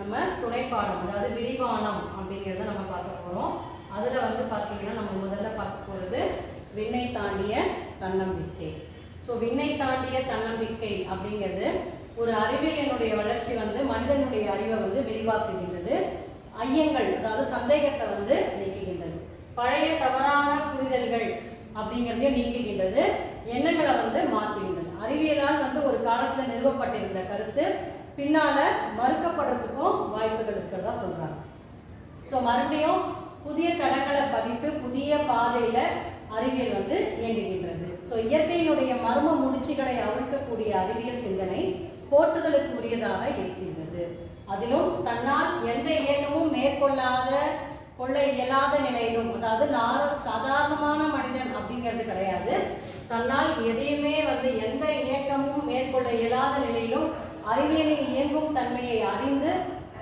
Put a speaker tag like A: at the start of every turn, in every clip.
A: நம்ம துணைப்பாடம், அதாவது விரிவானம் அப்படிங்கிறத நம்ம பார்க்க போகிறோம். அதில் வந்து பார்த்தீங்கன்னா நம்ம முதல்ல பார்க்க போகிறது விண்ணை தாண்டிய தன்னம்பிக்கை. ஸோ விண்ணை தாண்டிய தன்னம்பிக்கை அப்படிங்கிறது ஒரு அறிவியலினுடைய வளர்ச்சி வந்து மனிதனுடைய அறிவை வந்து விரிவாக்குகின்றது. ஐயங்கள், அதாவது சந்தேகத்தை வந்து நீக்குகின்றது. பழைய தவறான புரிதல்கள் அப்படிங்கிறதையும் நீக்குகின்றது. எண்ணங்களை வந்து மாற்றுகின்றது. அறிவியலால் வந்து ஒரு காலத்தில் நிறுவப்பட்டிருந்த கருத்து பின்னால மறுக்கப்படுறதுக்கும் வாய்ப்புகள் இருக்கிறதா சொல்றாங்க. ஸோ மறுபடியும் புதிய தடங்களை பதித்து புதிய பாதையில அறிவியல் வந்து இயங்குகின்றது. ஸோ இயற்கையினுடைய மர்ம முடிச்சுகளை அவிழ்க்கக்கூடிய அறிவியல் சிந்தனை போற்றுதலுக்கு உரியதாக இருக்கின்றது. அதிலும் தன்னால் எந்த இயக்கமும் கொள்ள இயலாத நிலையிலும், அதாவது சாதாரணமான மனிதன் அப்படிங்கிறது கிடையாது, தன்னால் எதையுமே வந்து எந்த இயக்கமும் மேற்கொள்ள இயலாத நிலையிலும் அறிவியலின் இயங்கும் தன்மையை அறிந்து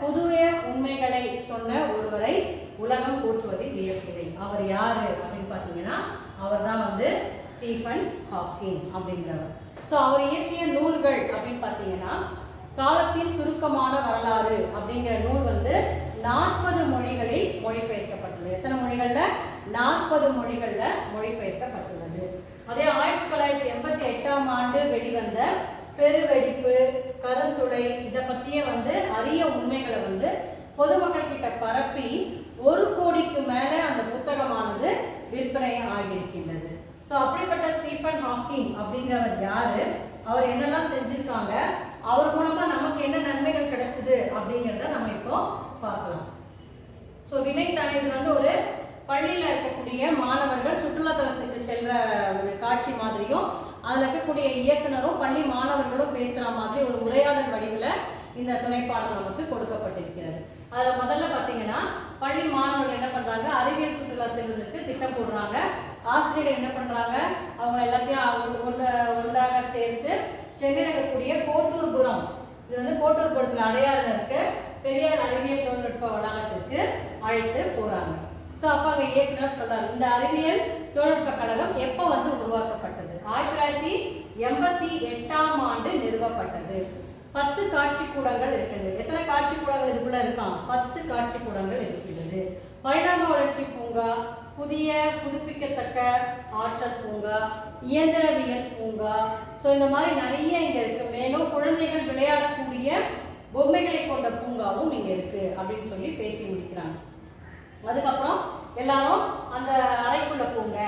A: புதிய உண்மைகளை சொன்ன ஒருவரை உலகம் போற்றுவதில் வியப்பில்லை. அவர் யாரு அப்படின்னு பார்த்தீங்கன்னா அவர் தான் வந்து ஸ்டீஃபன் ஹாக்கிங் அப்படிங்கிறவர். ஸோ அவர் இயற்றிய நூல்கள் அப்படின்னு பார்த்தீங்கன்னா காலத்தின் சுருக்கமான வரலாறு அப்படிங்கிற நூல் வந்து 40 மொழிகளில் மொழிபெயர்க்கப்பட்டுள்ளது. எத்தனை மொழிகள்ல? 40 மொழிகள்ல மொழிபெயர்க்கப்பட்டுள்ளது. அதே 1988ஆம் ஆண்டு வெளிவந்த பெருவெடிப்பு, கருந்துளை, இதை பற்றிய வந்து அரிய உண்மைகளை வந்து பொதுமக்கள் கிட்ட பரப்பி 1 கோடிக்கு மேல அந்த புத்தகமானது விற்பனை ஆகியிருக்கின்றது. ஸோ அப்படிப்பட்ட ஸ்டீஃபன் ஹாக்கிங் அப்படிங்கிறவர் யாரு, அவர் என்னெல்லாம் செஞ்சிருக்காங்க, அவர் மூலமா நமக்கு என்ன நன்மைகள் கிடைச்சது அப்படிங்கிறத நம்ம இப்போ பார்க்கலாம். ஸோ வினைத்தானே இது வந்து ஒரு பள்ளியில் இருக்கக்கூடிய மாணவர்கள் சுற்றுலாத்தலத்துக்கு செல்ற ஒரு காட்சி மாதிரியும் அதில் இருக்கக்கூடிய இயக்குனரும் பள்ளி மாணவர்களும் பேசுகிற மாதிரி ஒரு உரையாடல் வடிவில் இந்த துணைப்பாடம் நமக்கு கொடுக்கப்பட்டிருக்கிறது. அதில் முதல்ல பார்த்தீங்கன்னா பள்ளி மாணவர்கள் என்ன பண்ணுறாங்க, அறிவியல் சுற்றுலா செல்வதற்கு திட்டம் போடுறாங்க. ஆசிரியர்கள் என்ன பண்ணுறாங்க, அவங்க எல்லாத்தையும் ஒன்றாக சேர்த்து சென்னையில் இருக்கக்கூடிய கோட்டூர்புரம், இது வந்து கோட்டூர்புரத்தில் அடையாளம் இருக்கு, பெரியார் அறிவியல் தொழில்நுட்ப வளாகத்திற்கு அழைத்து போறாங்க. ஸோ அப்போ அங்கே இயக்குனர் சொல்றாரு, இந்த அறிவியல் தொழில்நுட்ப கழகம் எப்போ வந்து உருவாக்கப்பட்டது? 1988ஆம் ஆண்டு நிறுவப்பட்டது. 10 காட்சி கூடங்கள் இருக்கிறது. எத்தனை காட்சி கூடங்கள் இதுக்குள்ள இருக்கான்? 10 காட்சி கூடங்கள் இருக்கிறது. பரிணாம வளர்ச்சி பூங்கா, புதுப்பிக்கத்தக்க ஆற்றல் பூங்கா, இயந்திரவியல் பூங்கா, ஸோ இந்த மாதிரி நிறைய இங்க இருக்கு. மேலும் குழந்தைகள் விளையாடக்கூடிய பொம்மைகளை கொண்ட பூங்காவும் இங்க இருக்கு அப்படின்னு சொல்லி பேசி முடிக்கிறாங்க. அதுக்கப்புறம் எல்லாரும் அந்த அறைக்குள்ள போங்க,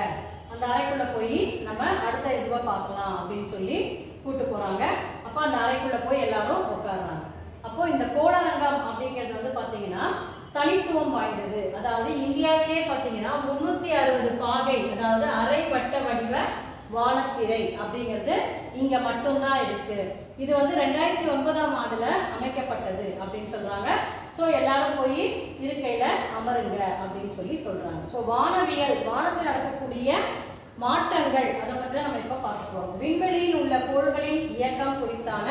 A: அந்த அறைக்குள்ள போய் நம்ம அடுத்த இதுவா பார்க்கலாம் அப்படின்னு சொல்லி கூட்டு போறாங்க. அப்போ அந்த அறைக்குள்ள போய் எல்லாரும் உட்கார்றாங்க. அப்போ இந்த கோளரங்கம் அப்படிங்கிறது வந்து பாத்தீங்கன்னா தனித்துவம் வாய்ந்தது. அதாவது இந்தியாவிலே பாத்தீங்கன்னா 360 பாகை, அதாவது அரை வட்ட வடிவ வானத்திரை அப்படிங்கிறது இங்க மட்டும்தான் இருக்கு. இது வந்து 2009ஆம் ஆண்டுல அமைக்கப்பட்டது அப்படின்னு சொல்றாங்க. ஸோ எல்லாரும் போய் இருக்கையில அமருங்க அப்படின்னு சொல்லி சொல்றாங்க. ஸோ வானவியல், வானத்தில் நடக்கக்கூடிய மாற்றங்கள், அதை பற்றி நம்ம இப்ப பார்க்க போறோம். விண்வெளியில் உள்ள கோள்களின் இயக்கம் குறித்தான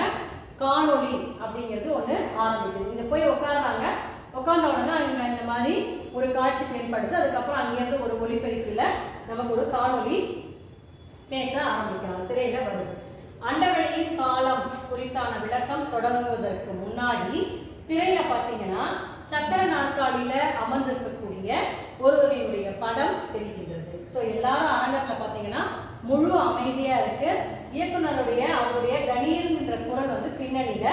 A: காணொளி அப்படிங்கிறது ஒண்ணு ஆரம்பிக்குது. இங்க போய் உட்கார்றாங்க. உட்கார்ந்த உடனே இங்க இந்த மாதிரி ஒரு காட்சி பயன்படுது. அதுக்கப்புறம் அங்கிருந்து ஒரு ஒளிபெருக்கில நமக்கு ஒரு காணொளி பேச ஆரம்பிக்கிறாங்க. திரையில வருது. அண்டவெளியின் காலம் குறித்தான விளக்கம் தொடங்குவதற்கு முன்னாடி திரையில பாத்தீங்கன்னா சக்கர நாற்காலியில அமர்ந்திருக்கக்கூடிய ஒருவரினுடைய படம் தெரிகின்றது. ஸோ எல்லாரும் அரங்கத்துல பாத்தீங்கன்னா முழு அமைதியா இருக்கு. அவருடைய கணீர்ன்ற குரல் வந்து பின்னணியில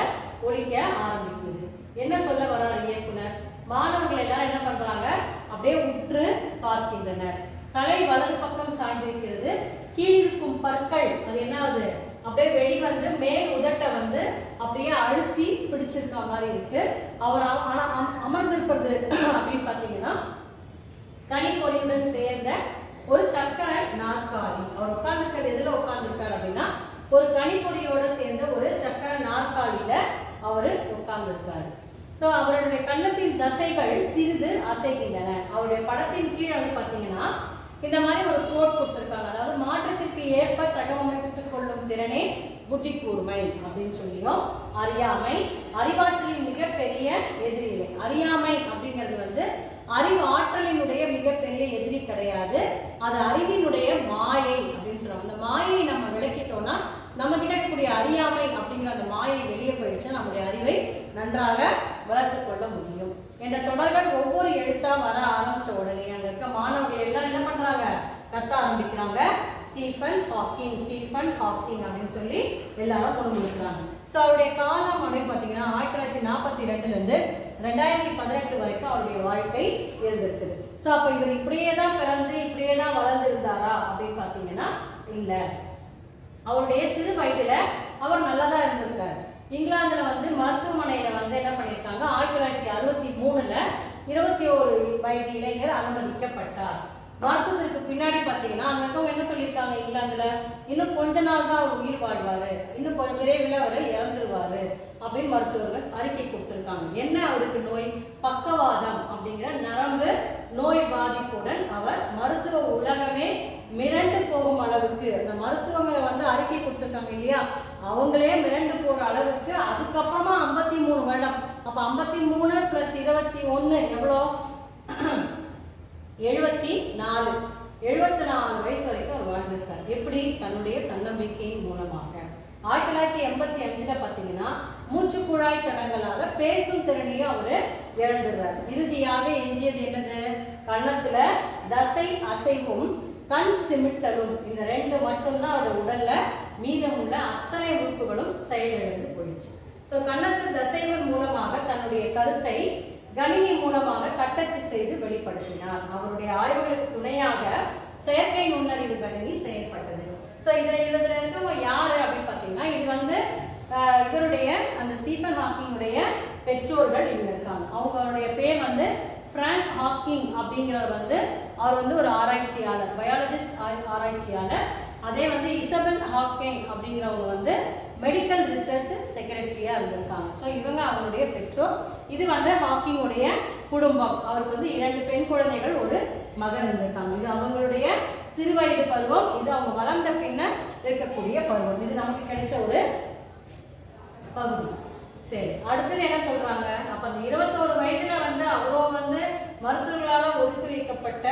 A: ஒலிக்க ஆரம்பிக்குது. என்ன சொல்ல வர்றாரு இயக்குனர்? மாணவர்கள் எல்லாரும் என்ன பண்றாங்க, அப்படியே உற்று பார்க்கின்றனர். தலை வலது பக்கம் சாய்ந்திருக்கிறது. கீழிருக்கும் பற்கள் அது என்ன ஆகுது, அப்படியே வெளிவந்து மேல் உதட்ட வந்து அப்படியே அழுத்தி பிடிச்சிருக்க மாதிரி இருக்கு. அவர் அமர்ந்திருப்பது அப்படின்னு பாத்தீங்கன்னா கணிப்பொறியுடன் சேர்ந்த ஒரு சக்கர நாற்காலி. அவர் உட்கார்ந்துருக்கிறது எதுல உட்கார்ந்துருக்காரு அப்படின்னா ஒரு கணிப்பொறியோட சேர்ந்த ஒரு சக்கர நாற்காலியில அவரு உட்கார்ந்துருக்காரு. ஸோ அவருடைய கன்னத்தின் தசைகள் சிறிது அசைகின்றன. அவருடைய படத்தின் கீழே வந்து பாத்தீங்கன்னா இந்த மாதிரி ஒரு கோட் கொடுத்திருக்காங்க. அதாவது மாற்றத்திற்கு ஏற்ப தகவமைத்துக் கொள்ளும் திறனே புத்தி கூர்மை அப்படின்னு சொல்லியும், அறியாமை அறிவாற்றலின் மிகப்பெரிய எதிரி இல்லை. அறியாமை அப்படிங்கிறது வந்து அறிவாற்றலினுடைய மிகப்பெரிய எதிரி கிடையாது, அது அறிவினுடைய மாயை அப்படின்னு சொல்லுவாங்க. அந்த மாயை நம்ம விளக்கிட்டோம்னா நம்ம கிட்ட இருக்கக்கூடிய அறியாமை அப்படிங்கிற அந்த மாயை வெளியே போயிடுச்சா நம்முடைய அறிவை நன்றாக வளர்த்து கொள்ள முடியும் என்ற தொடர்கள் ஒவ்வொரு எழுத்தா வர ஆரம்பிச்ச உடனே அங்க இருக்க மாணவர்கள் எல்லாம் என்ன பண்றாங்க, கத்த ஆரம்பிக்கிறாங்க. ஸ்டீஃபன் ஹாக்கிங் அப்படின்னு சொல்லி எல்லாரும் முன்முடிக்கிறாங்க. ஸோ அவருடைய காலம் அப்படின்னு பார்த்தீங்கன்னா 1942 இருந்து 2018 வரைக்கும் அவருடைய வாழ்க்கை இருந்திருக்குது. ஸோ அப்போ இவர் இப்படியே தான் பிறந்து இப்படியே தான் வளர்ந்து இருந்தாரா அப்படின்னு பார்த்தீங்கன்னா இல்லை. அவருடைய சிறு வயதுல அவர் நல்லதா இருந்திருக்காரு. இங்கிலாந்துல வந்து மருத்துவமனையில வந்து என்ன பண்ணியிருக்காங்க, 1963ல 21 வயது இளைஞர் அனுமதிக்கப்பட்டார். மருத்துவத்திற்கு பின்னாடி பாத்தீங்கன்னா அங்க இருக்கவங்க என்ன சொல்லியிருக்காங்க, இங்கிலாந்துல இன்னும் கொஞ்ச நாள் தான் அவர் உயிர் வாழ்வாரு, இன்னும் கொஞ்சம் விரைவில் அவர் இறந்துருவாரு அப்படின்னு மருத்துவர்கள் அறிக்கை கொடுத்திருக்காங்க. என்ன அவருக்கு நோய், பக்கவாதம் அப்படிங்கிற நரம்பு நோய் பாதிப்புடன் அவர் மருத்துவ உலகமே மிரண்டு போகும் அளவுக்கு, அந்த மருத்துவங்களை வந்து அறிக்கை கொடுத்திருக்காங்க இல்லையா, அவங்களே மிரண்டு போற அளவுக்கு. அதுக்கப்புறமா 53 வருடம், அப்ப 53 + 21 எவ்வளோ, 74 வயசு வரைக்கும் அவர் வாழ்ந்திருக்கார். எப்படி, தன்னுடைய தன்னம்பிக்கையின் மூலமாக. 1985ல பாத்தீங்கன்னா மூச்சு குழாய் தடங்களால பேசும் திறனையும் அவரு இழந்துடுறார். இறுதியாக எஞ்சியது என்னது, கன்னத்துல தசை அசைவும் கண் சிமிட்டலும், இந்த 2 மட்டும்தான் அவருடைய உடல்ல மீதமுள்ள அத்தனை உறுப்புகளும் செயலிழந்து போயிடுச்சு. ஸோ கன்னத்து தசைவின் மூலமாக தன்னுடைய கருத்தை கணினி மூலமாக தட்டச்சு செய்து வெளிப்படுத்தினார். அவருடைய ஆய்வுகளுக்கு துணையாக செயற்கை நுண்ணறிவு கணினி செயல்பட்டது. ஸோ இதுல இருக்கவங்க யாரு அப்படின்னு பாத்தீங்கன்னா, இது வந்து இவருடைய அந்த ஸ்டீஃபன் ஹாக்கிங்குடைய பெற்றோர்கள் இங்க இருக்காங்க. அவங்களுடைய பேர் வந்து பிராங்க் ஹாக்கிங் அப்படிங்கிறவர் வந்து அவர் வந்து ஒரு ஆராய்ச்சியாளர், பயாலஜிஸ்ட் ஆராய்ச்சியாளர். அதே வந்து இசபெல் ஹாக்கிங் அப்படிங்கிறவங்க வந்து மெடிக்கல் ரிசர்ச் செக்ரட்டரியா இருந்திருக்காங்க. ஸோ இவங்க அவருடைய பெற்றோர். இது வந்து ஹாக்கிங்குடைய குடும்பம். அவருக்கு வந்து 2 பெண் குழந்தைகள், ஒரு மகன் இருந்திருக்காங்க. இது அவங்களுடைய சிறுவயது பருவம், இது அவங்க வளர்ந்த பின்னர் இருக்கக்கூடிய பருவம். இது நமக்கு கிடைச்ச ஒரு பகுதி. சரி, அடுத்தது என்ன சொல்றாங்க, அப்ப அந்த 21 வயதுல வந்து அவரோ வந்து மருத்துவர்களால ஒதுக்கி வைக்கப்பட்ட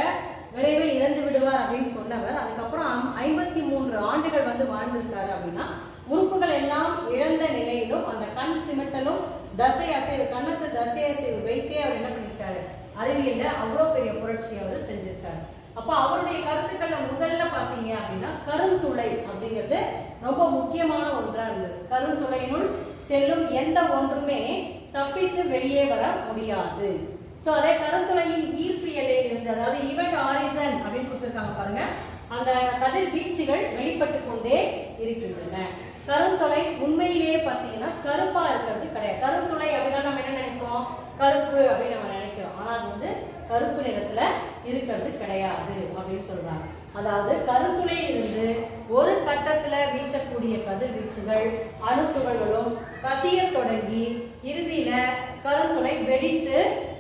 A: விரைவில் இறந்து விடுவார் அப்படின்னு சொன்னவர், அதுக்கப்புறம் 53 ஆண்டுகள் வந்து வாழ்ந்திருக்காரு. அப்படின்னா உறுப்புகள் எல்லாம் இழந்த நிலையிலும் அந்த கண் சிமிட்டலும் தசை அசைவு, கன்னத்து தசை அசைவு வைத்தே அவர் என்ன பண்ணிருக்காரு, அறிவியல்ல அவ்வளவு பெரிய புரட்சி அவர் செஞ்சிருக்காரு. அப்ப அவருடைய கருத்துக்களை முதல்ல பாத்தீங்க அப்படின்னா கருந்துளை அப்படிங்கிறது ரொம்ப முக்கியமான ஒன்றா இருந்தது. கருந்துளையினுள் செல்லும் எந்த ஒன்றுமே தப்பித்து வெளியே வர முடியாது. சோ அதே கருந்துளையின் ஈர்ப்பியலில் இருந்து, அதாவது ஈவெண்ட் ஹாரிசன் அப்படின்னு கொடுத்திருக்காங்க பாருங்க, அந்த கதிர் வீச்சுகள் வெளிப்பட்டு கொண்டே இருக்கின்றன. கருந்துளை உண்மையிலேயே பாத்தீங்கன்னா கருப்பா இருக்கிறது கிடையாது. கருந்துளை அப்படின்னா நம்ம என்ன நினைப்போம், கருப்பு அப்படின்னு நம்ம நினைக்கிறோம். ஆனா அது வந்து கருப்பு நிறத்துல இருக்கிறது கிடையாது அப்படின்னு சொல்றாங்க. அதாவது கருந்துளையில் இருந்து ஒரு கட்டத்துல வீசக்கூடிய கதிர்வீச்சுகள் அணுத்துகள்களும் கசிய தொடங்கி இறுதியில கருந்துளை வெடித்து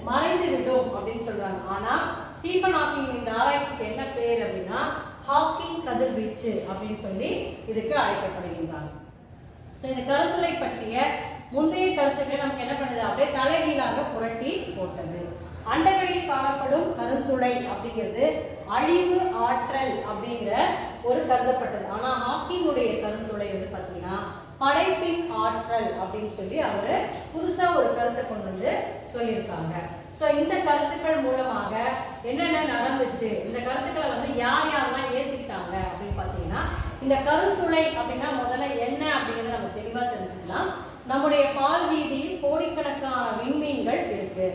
A: மறைந்து விடும் அப்படின்னு சொல்றாங்க. ஆனா ஸ்டீஃபன் ஹாக்கிங் இந்த ஆராய்ச்சிக்கு என்ன பேர் அப்படின்னா ஹாக்கிங் கதிர்வீச்சு அப்படின்னு சொல்லி இதுக்கு அழைக்கப்படுகின்றாங்க. இந்த கருத்துளை பற்றிய முந்தைய கருத்துக்களை நமக்கு என்ன பண்ணுது, அப்படியே தலைகீழாக புரட்டி போட்டது. அண்டவெளியில் காணப்படும் கருத்துளை அப்படிங்கிறது அழிவு ஆற்றல் அப்படிங்கிற ஒரு கருதப்பட்டது. ஆனா ஹாக்கிங்குடைய கருத்துளை வந்து பாத்தீங்கன்னா படைப்பின் ஆற்றல் அப்படின்னு சொல்லி அவரு புதுசா ஒரு கருத்தை கொண்டு வந்து சொல்லியிருக்காங்க. சோ இந்த கருத்துக்கள் மூலமாக என்னென்ன நடந்துச்சு, இந்த கருத்துக்களை வந்து யார் யாரெல்லாம் ஏத்துக்கிட்டாங்க அப்படின்னு பாத்தீங்கன்னா, இந்த கருத்துளை அப்படின்னா முதல்ல என்ன அப்படிங்கறத நம்ம தெளிவா தெரிஞ்சுக்கலாம். நம்முடைய பால் வீதியில் கோடிக்கணக்கான விண்மீன்கள் இருக்கு.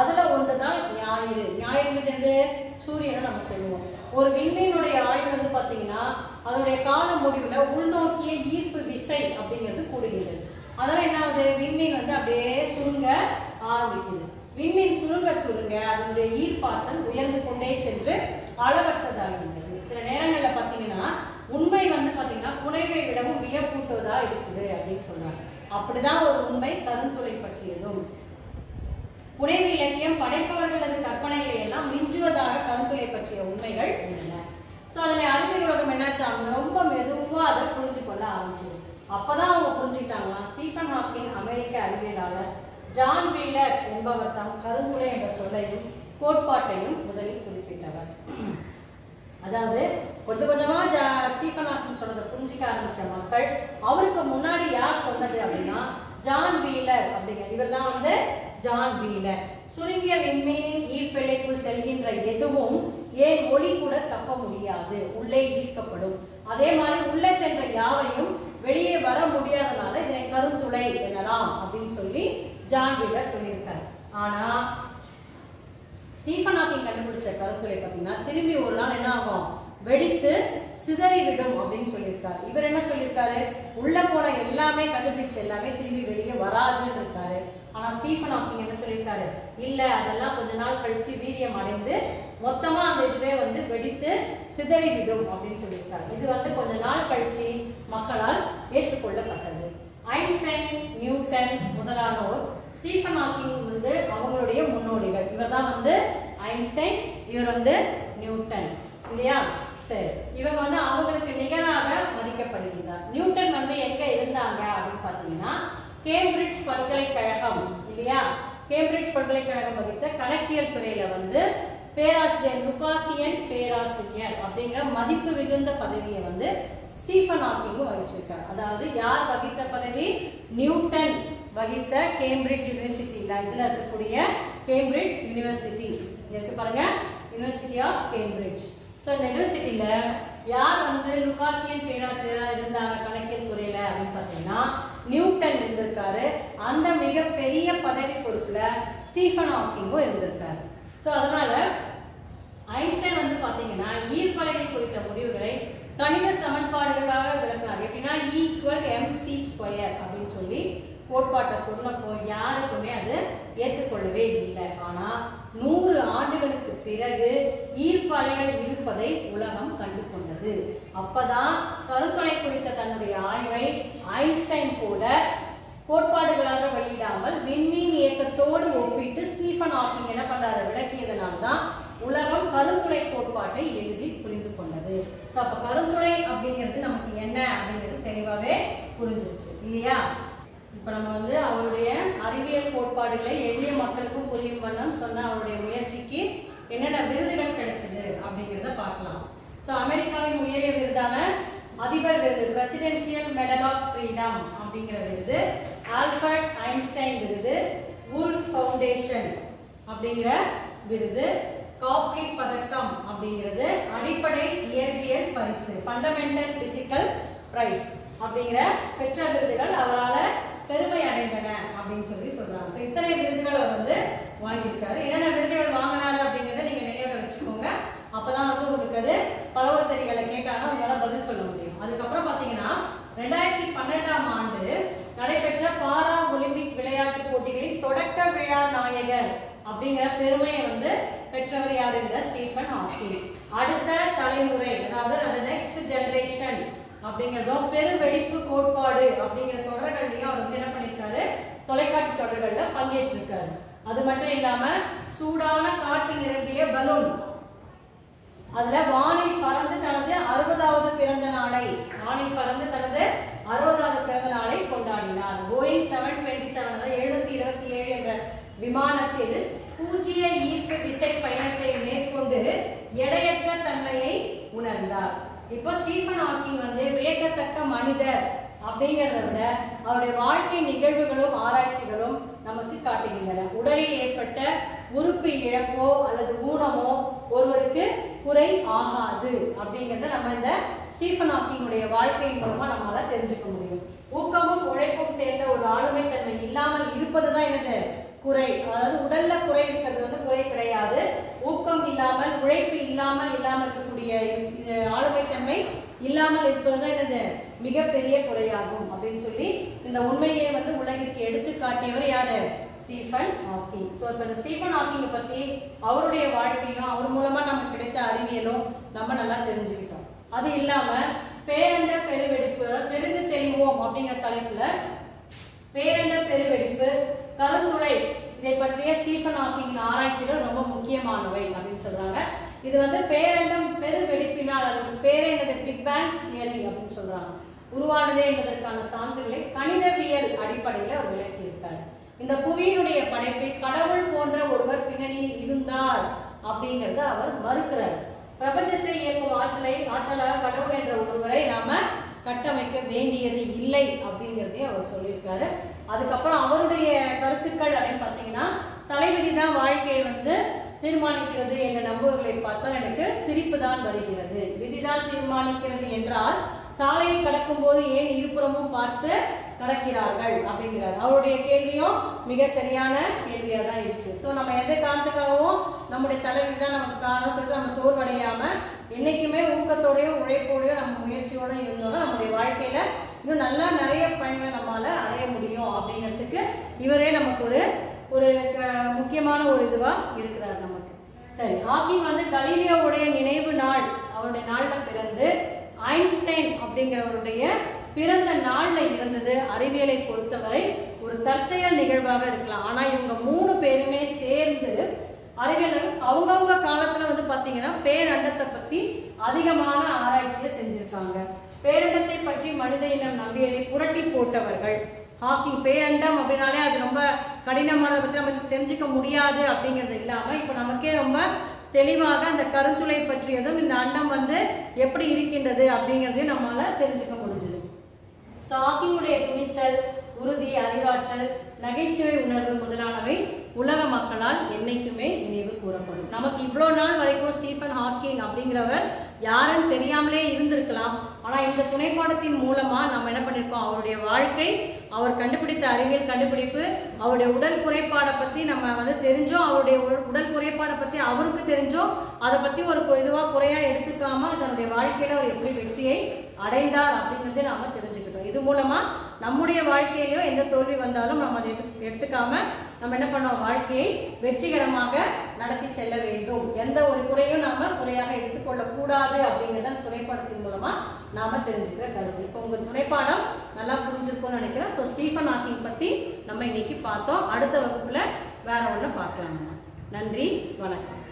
A: அதுல ஒன்றுதான் ஞாயிறு. ஞாயிறுங்கிறது சூரியனை நம்ம சொல்லுவோம். ஒரு விண்மீனுடைய ஆயுள் வந்து பாத்தீங்கன்னா அதனுடைய கால முடிவுல உள்நோக்கிய ஈர்ப்பு விசை அப்படிங்கிறது கூடுகிறது. அதனால என்ன ஆகுது, விண்மீன் வந்து அப்படியே சுருங்க ஆரம்பிக்குது. விண்மீன் சுருங்க சுருங்க அதனுடைய ஈர்ப்பாற்றல் உயர்ந்து கொண்டே சென்று அளவற்றதாகிறது. சில நேரங்கள்ல பாத்தீங்கன்னா உண்மை வந்து பாத்தீங்கன்னா புனைவை விடவும் வியப்பூட்டுவதா இருக்குது அப்படின்னு சொல்றாங்க. அப்படிதான் ஒரு உண்மை கருந்துளை பற்றியதும். புனைவு இலக்கியம் படைப்பவர்களது கற்பனைகளை எல்லாம் மிஞ்சுவதாக கருத்துளை பற்றிய உண்மைகள் உள்ளன. சோ அதுல அறிவியல் உலகம் என்னாச்சு, அவங்க ரொம்ப மெதுவா அதை புரிஞ்சு கொள்ள ஆரம்பிச்சு. அப்பதான் அவங்க புரிஞ்சுக்கிட்டாங்க ஸ்டீஃபன் ஹாக்கிங் அமெரிக்க அறிவியலாளர் ஜான் வீலர் என்பவர் தாம் கருந்துளை என்ற சொல்லையும் கோட்பாட்டையும் முதலில் குறிப்பிட்டவர். அதாவது கொஞ்சம் கொஞ்சமா ஸ்டீஃபன் ஹாக்கிங் சொன்னதை புரிஞ்சிக்க ஆரம்பிச்ச மக்கள் அவருக்கு முன்னாடி யார் சொன்னது அப்படின்னா ஜான் வீலர் அப்படிங்க. இவர் தான் வந்து ஜான் வீலர். சுருங்கிய விண்மீனின் ஈர்ப்பிழைக்குள் செல்கின்ற எதுவும் ஏன் ஒளி கூட தப்ப முடியாது, உள்ளே ஈர்க்கப்படும். அதே மாதிரி உள்ளே சென்ற யாவையும் வெளியே வர முடியாதனால இதனை கருந்துளை எனலாம் அப்படின்னு சொல்லி ஜான் வீலர் சொல்லியிருக்காரு. ஆனா ஸ்டீஃபன் ஹாக்கிங் கண்டுபிடிச்ச கருத்துளை பார்த்தீங்கன்னா திரும்பி ஒரு நாள் என்ன ஆகும், வெடித்து சிதறிவிடும் அப்படின்னு சொல்லியிருக்காரு. இவர் என்ன சொல்லியிருக்காரு, உள்ள போன எல்லாமே கண்டுபிடிச்ச எல்லாமே திரும்பி வெளியே வராதுன்னு இருக்காரு. ஆனா ஸ்டீஃபன் ஹாக்கிங் என்ன சொல்லியிருக்காரு, இல்ல அதெல்லாம் கொஞ்ச நாள் கழிச்சு வீரியம் அடைந்து மொத்தமா அந்த இதுவே வந்து வெடித்து சிதறிவிடும் அப்படின்னு சொல்லியிருக்காரு. இது வந்து கொஞ்ச நாள் கழிச்சு மக்களால் ஏற்றுக்கொள்ளப்பட்டது. ஐன்ஸ்டைன், நியூட்டன் முதலானோர் ஸ்டீஃபன் ஹாக்கிங் வந்து அவங்களுடைய முன்னோடிகள். இவர் தான் வந்து ஐன்ஸ்டைன், இவர் வந்து நியூட்டன் இல்லையா. சரி, இவங்க வந்து அவங்களுக்கு நிகராக மதிக்கப்படுகிறார். நியூட்டன் வந்து எங்க இருந்தாங்க அப்படின்னு பாத்தீங்கன்னா கேம்பிரிட்ஜ் பல்கலைக்கழகம் இல்லையா. கேம்பிரிட்ஜ் பல்கலைக்கழகம் வகித்த கணக்கியல் துறையில வந்து பேராசிரியர், லுகாசியன் பேராசிரியர் அப்படிங்கிற மதிப்பு மிகுந்த பதவியை வந்து ஸ்டீஃபன் ஹாக்கிங் வகிச்சிருக்கார். அதாவது யார் வகித்த பதவி, நியூட்டன் வகித்த கேம்பிரிட்ஜ் யூனிவர்சிட்டியில இதுல இருக்கக்கூடிய கேம்பிரிட்ஜ் யூனிவர்சிட்டி இருக்கு பாருங்க, யூனிவர்சிட்டி ஆஃப் கேம்பிரிட்ஜ். ஸோ இந்த யூனிவர்சிட்டியில யார் வந்து லுகாசியன் பேராசிரியராக இருந்தாங்க கணக்கியல் துறையில அப்படின்னு பார்த்தீங்கன்னா நியூட்டன் இருந்திருக்காரு. அந்த மிகப்பெரிய பதவி பொறுப்புல ஸ்டீஃபன் ஹாக்கிங்கும் இருந்திருக்காரு. ஸோ அதனால ஐன்ஸ்டைன் வந்து பாத்தீங்கன்னா ஈர்ப்பலைகள் குறித்த முடிவுகளை கணித சமன்பாடுகளாக விளக்கினார். எப்படின்னா E = mc² அப்படின்னு சொல்லி கோட்பாட்டை சொன்னப்போ யாருக்குமே அது ஏற்றுக்கொள்ளவே இல்லை. ஆனா 100 ஆண்டுகளுக்கு பிறகு ஈர்ப்பு அலைகள் இருப்பதை உலகம் கண்டு கொண்டது. அப்பதான் கருத்துளை குறித்த தன்னுடைய ஆய்வை ஐன்ஸ்டைன் போல கோட்பாடுகளாக வெளியிடாமல் விண்மீன் இயக்கத்தோடு ஒப்பிட்டு ஸ்டீஃபன் ஹாக்கிங் என்ன பண்றாரு, விளக்கியதனால்தான் உலகம் கருத்துளை கோட்பாட்டை எளிதில் புரிந்து கொண்டது. ஸோ அப்ப கருத்துளை அப்படிங்கிறது நமக்கு என்ன அப்படிங்கிறது தெளிவாகவே புரிஞ்சிருச்சு இல்லையா. இப்ப நம்ம வந்து அவருடைய அறிவியல் கோட்பாடுகளை எளிய மக்களுக்கும் புரியும் வண்ணம் சொன்ன அவருடைய முயற்சிக்கு என்னென்ன விருதுகள் கிடைச்சது அப்படிங்கிறத பார்க்கலாம். ஸோ அமெரிக்காவின் உயரிய விருதான அதிபர் விருது, பிரசிடென்சியல் மெடல் ஆஃப் ஃப்ரீடம் அப்படிங்கிற விருது, ஆல்பர்ட் ஐன்ஸ்டைன் விருது, வூல்ஃப் ஃபவுண்டேஷன் அப்படிங்கிற விருது, காப்லிக் பதக்கம் அப்படிங்கிறது அடிப்படை இயற்பியல் பரிசு, ஃபண்டமெண்டல் பிசிக்கல் பிரைஸ் அப்படிங்கிற பெற்ற விருதுகள் அவரால் பெருமை அடைந்தன அப்படின்னு சொல்லி சொல்றாங்க. ஸோ இத்தனை விருதுகளை வந்து வாங்கியிருக்காரு. என்னென்ன விருதுகள் வாங்கினாரு அப்படிங்கிறத நீங்க நினைவுல வச்சுக்கோங்க. அப்பதான் வந்து உங்களுக்கு அது பலவர்த்தறிகளை கேட்டாங்கன்னா உங்களால பதில் சொல்ல முடியும். அதுக்கப்புறம் பாத்தீங்கன்னா 2012ஆம் ஆண்டு நடைபெற்ற பாரா ஒலிம்பிக் விளையாட்டு போட்டிகளின் தொடக்க விழா நாயகர் அப்படிங்கிற பெருமையை வந்து பெற்றவர் யாரு, இந்த ஸ்டீஃபன் ஹாக்கிங். அடுத்த தலைமுறை, அதாவது அந்த நெக்ஸ்ட் ஜெனரேஷன் அப்படிங்கிறதும் பெருவெடிப்பு கோட்பாடு அப்படிங்கிற தொடர்கள்லையும் அவர் வந்து என்ன பண்ணிருக்காரு, தொலைக்காட்சி தொடர்கள்ல பங்கேற்றிருக்காரு. அது மட்டும் இல்லாம சூடான காற்று நிரம்பிய பலூன் அதுல வானில் பறந்து தனது 60வது பிறந்த நாளை கொண்டாடினார். போயிங் 727 அதாவது 727 என்ற விமானத்தில் பூஜ்ஜிய ஈர்ப்பு விசை பயணத்தை மேற்கொண்டு எடையற்ற தன்மையை உணர்ந்தார். இப்போ ஸ்டீஃபன் ஹாக்கிங் வந்து வியக்கத்தக்க மனிதர் அப்படிங்கிறத விட அவருடைய வாழ்க்கை நிகழ்வுகளும் ஆராய்ச்சிகளும் நமக்கு காட்டுகின்றன. உடலில் ஏற்பட்ட உறுப்பு இழப்போ அல்லது ஊனமோ ஒருவருக்கு குறை ஆகாது அப்படிங்கிறத நம்ம இந்த ஸ்டீஃபன் ஹாக்கிங்குடைய வாழ்க்கையின் மூலமா நம்மளால தெரிஞ்சுக்க முடியும். ஊக்கமும் உழைப்பும் சேர்ந்த ஒரு ஆளுமைத்தன்மை இல்லாமல் இருப்பதுதான் என்னது, குறை. அதாவது உடல்ல குறை இருக்கிறது வந்து குறை கிடையாது. ஊக்கம் இல்லாமல் உழைப்பு இல்லாமல் இருக்கக்கூடிய ஆளுமைத்தன்மை இல்லாமல் இருப்பதுதான் என்னது மிகப்பெரிய குறையாகும் அப்படின்னு சொல்லி இந்த உண்மையை வந்து உலகிற்கு எடுத்து காட்டியவர் யாரு, ஸ்டீஃபன் ஹாக்கிங். ஸோ இப்போ இந்த ஸ்டீஃபன் ஹாக்கிங்கை பத்தி அவருடைய வாழ்க்கையும் அவர் மூலமா நமக்கு கிடைத்த அறிவியலும் நம்ம நல்லா தெரிஞ்சுக்கிட்டோம். அது இல்லாம பேரண்ட பெருவெடிப்பு, தெரிந்து தெளிவோம் அப்படிங்கிற தலைப்புல பேரண்ட பெருவெடிப்பு, கருந்துளை, இதை பற்றிய ஸ்டீஃபன் ஹாக்கிங்கின் ஆராய்ச்சிகள் ரொம்ப முக்கியமானவை அப்படின்னு சொல்றாங்க. இது வந்து பேரண்டம் பெருவெடிப்பினால், அதுக்கு பேரே என்னது, பிக் பேங் தியரி அப்படின்னு சொல்றாங்க, உருவானதே என்பதற்கான சான்றுகளை கணிதவியல் அடிப்படையில் அவர் விளக்கி இருக்கார். இந்த புவியினுடைய படைப்பை கடவுள் போன்ற ஒருவர் பின்னணியில் இருந்தார் அப்படிங்கறத அவர் மறுக்கிறார். பிரபஞ்சத்தை இயக்கும் ஆற்றலாக கடவுள் என்ற ஒருவரை நாம கட்டமைக்க வேண்டியது இல்லை அப்படிங்கிறதையும் அவர் சொல்லியிருக்காரு. அதுக்கப்புறம் அவருடைய கருத்துக்கள் அப்படின்னு பார்த்தீங்கன்னா, தலைவிதி தான் வாழ்க்கையை தீர்மானிக்கிறது என்ற நம்புவர்களை பார்த்தால் எனக்கு சிரிப்பு தான் வருகிறது. விதிதான் தீர்மானிக்கிறது என்றால் சாலையை கடக்கும் போது ஏன் இருபுறமும் பார்த்து கடக்கிறார்கள் அப்படிங்கிறார். அவருடைய கேள்வியும் மிக சரியான கேள்வியா தான் இருக்கு. ஸோ நம்ம எந்த காரணத்துக்காகவும் நம்முடைய தலைவிதி தான் நமக்கு காரணம் சொல்லிட்டு நம்ம சோர்வடையாம என்னைக்குமே ஊக்கத்தோடையும் உழைப்போடையும் நம்ம முயற்சியோட இருந்தோம்னா நம்முடைய வாழ்க்கையில இன்னும் நல்லா நிறைய பயன்களை நம்மளால அடைய முடியும் அப்படிங்கிறதுக்கு இவரே நமக்கு ஒரு முக்கியமான ஒரு இதுவா இருக்கிறார் நமக்கு. சரி, ஹாக்கிங் கலீலியோவுடைய நினைவு நாள், அவருடைய நாள்ல பிறந்து ஐன்ஸ்டைன் அப்படிங்கிறவருடைய பிறந்த நாள்ல இருந்தது அறிவியலை பொறுத்தவரை ஒரு தற்செயல் நிகழ்வாக இருக்கலாம். ஆனா இவங்க 3 பேருமே சேர்ந்து அறிவியல் அவங்கவுங்க காலத்துல பாத்தீங்கன்னா பேரண்டத்தை பத்தி அதிகமான ஆராய்ச்சியை செஞ்சிருக்காங்க. பேரண்டத்தை பற்றி மனித இனம் நம்பியதை புரட்டி போட்டவர்கள் ஹாக்கிங். பேரண்டம் அப்படின்னாலே அது ரொம்ப கடினமானதை பற்றி நமக்கு தெரிஞ்சுக்க முடியாது அப்படிங்கிறது இல்லாம இப்ப நமக்கே ரொம்ப தெளிவாக அந்த கருத்துளை பற்றியதும் இந்த அண்டம் எப்படி இருக்கின்றது அப்படிங்கிறதையும் நம்மளால தெரிஞ்சுக்க முடிஞ்சது. ஸோ ஹாக்கிங்குடைய துணிச்சல், உறுதி, அறிவாற்றல், நகைச்சுவை உணர்வு முதலானவை உலக மக்களால் என்னைக்குமே நினைவு கூறப்படும். நமக்கு இவ்வளோ நாள் வரைக்கும் ஸ்டீஃபன் ஹாக்கிங் அப்படிங்கிறவர் யாருன்னு தெரியாமலே இருந்திருக்கலாம். ஆனா இந்த துணைப்பாடத்தின் மூலமா நம்ம என்ன பண்ணிருக்கோம், அவருடைய வாழ்க்கை, அவர் கண்டுபிடித்த அறிவியல் கண்டுபிடிப்பு, அவருடைய உடல் குறைபாடை பத்தி நம்ம தெரிஞ்சோம், அவருடைய உடல் குறைபாடை பத்தி அவருக்கு தெரிஞ்சோம், அதை பத்தி ஒரு இதுவா குறையா எடுத்துக்காம தன்னுடைய வாழ்க்கையில அவர் எப்படி வெற்றியை அடைந்தார் அப்படிங்கிறத நாம தெரிஞ்சுக்கிட்டோம். இது மூலமா நம்முடைய வாழ்க்கையிலயோ எந்த தோல்வி வந்தாலும் நம்ம அதை எடுத்துக்காம நம்ம என்ன பண்ணோம், வாழ்க்கையை வெற்றிகரமாக நடத்தி செல்ல வேண்டும். எந்த ஒரு குறையும் நாம குறையாக எடுத்துக்கொள்ள கூடாது அப்படிங்கிறத துணைப்பாடத்தின் மூலமா நாம தெரிஞ்சுக்கிற கருத்து. இப்போ உங்க துணைப்பாடம் நல்லா புரிஞ்சிருக்கும்னு நினைக்கிறேன். ஸோ ஸ்டீஃபன் ஹாக்கிங் பத்தி நம்ம இன்னைக்கு பார்த்தோம். அடுத்த வகுப்புல வேற ஒன்று பார்க்கலாம். நன்றி, வணக்கம்.